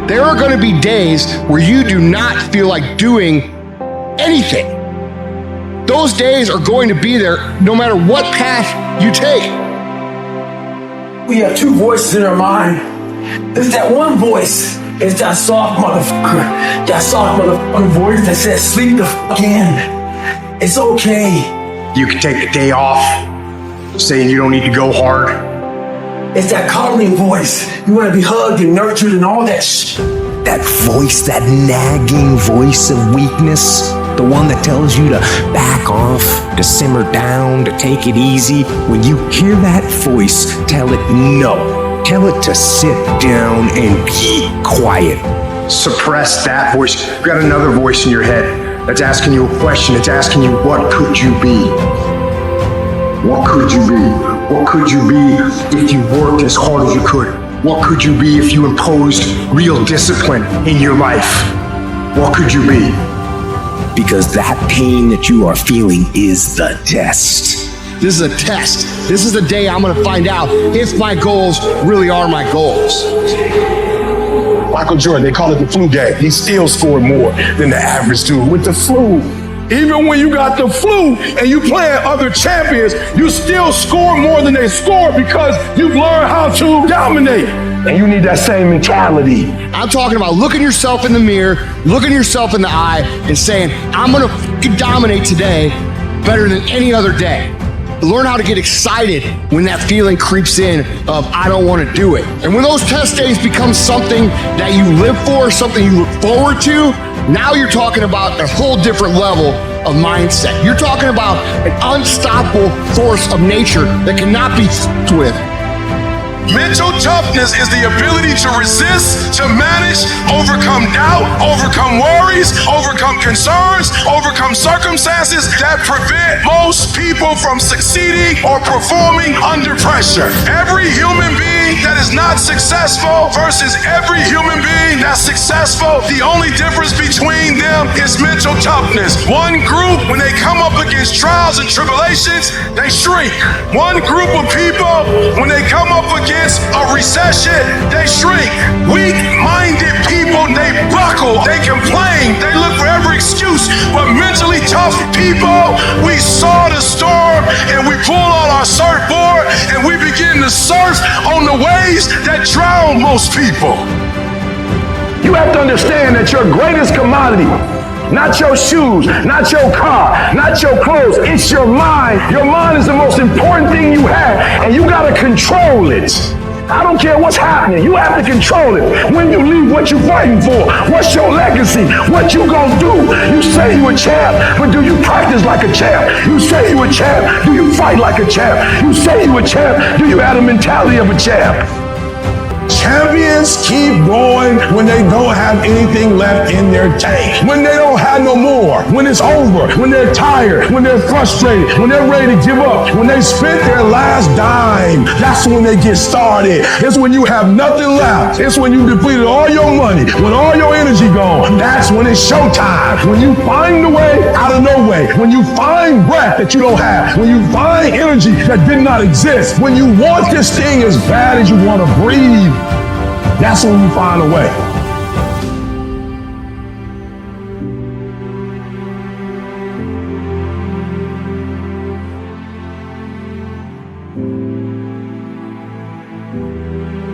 There are going to be days where you do not feel like doing anything. Those days are going to be there no matter what path you take. We have two voices in our mind. There's that one voice. It's that soft motherfucker. That soft motherfucking voice that says, sleep the fuck in. It's okay. You can take the day off, saying you don't need to go hard. It's that coddling voice. You want to be hugged and nurtured and all that shit. That voice, that nagging voice of weakness, the one that tells you to back off, to simmer down, to take it easy. When you hear that voice, tell it no. Tell it to sit down and be quiet. Suppress that voice. You've got another voice in your head that's asking you a question. It's asking you, what could you be? What could you be? What could you be if you worked as hard as you could? What could you be if you imposed real discipline in your life? What could you be? Because that pain that you are feeling is the test. This is a test. This is the day I'm going to find out if my goals really are my goals. Michael Jordan, they call it the flu game. He still scored more than the average dude with the flu. Even when you got the flu and you playing other champions, you still score more than they score because you've learned how to dominate. And you need that same mentality. I'm talking about looking yourself in the mirror, looking yourself in the eye, and saying, I'm going to dominate today better than any other day. Learn how to get excited when that feeling creeps in of, I don't want to do it. And when those test days become something that you live for, something you look forward to, now you're talking about a whole different level of mindset. You're talking about an unstoppable force of nature that cannot be f***ed with. Mental toughness is the ability to resist, to manage, overcome doubt, overcome worries, overcome concerns, overcome circumstances that prevent most people from succeeding or performing under pressure. Every human being that is not successful versus every human being that's successful, the only difference between them is mental toughness. One group, when they come up against trials and tribulations, they shrink. One group of people, when they come up against a recession, they shrink. Weak-minded people, they buckle, they complain, they look for every excuse. But mentally tough people, we saw the storm and we pull out our surfboard and we begin to surf on the waves that drown most people. You have to understand that your greatest commodity, not your shoes, not your car, not your clothes, it's your mind. Your mind is the most important thing you have, and you gotta control it. I don't care what's happening, you have to control it. When you leave, what you fighting for? What's your legacy? What you gonna do? You say you a champ, but do you practice like a champ? You say you a champ, do you fight like a champ? You say you a champ, do you have the mentality of a champ? Champions keep going when they don't have anything left in their tank. When they don't have no more. When it's over. When they're tired. When they're frustrated. When they're ready to give up. When they spent their last dime. That's when they get started. It's when you have nothing left. It's when you depleted all your money. When all your energy gone. That's when it's showtime. When you find a way out of no way. When you find breath that you don't have. When you find energy that did not exist. When you want this thing as bad as you want to breathe. That's when you find a way.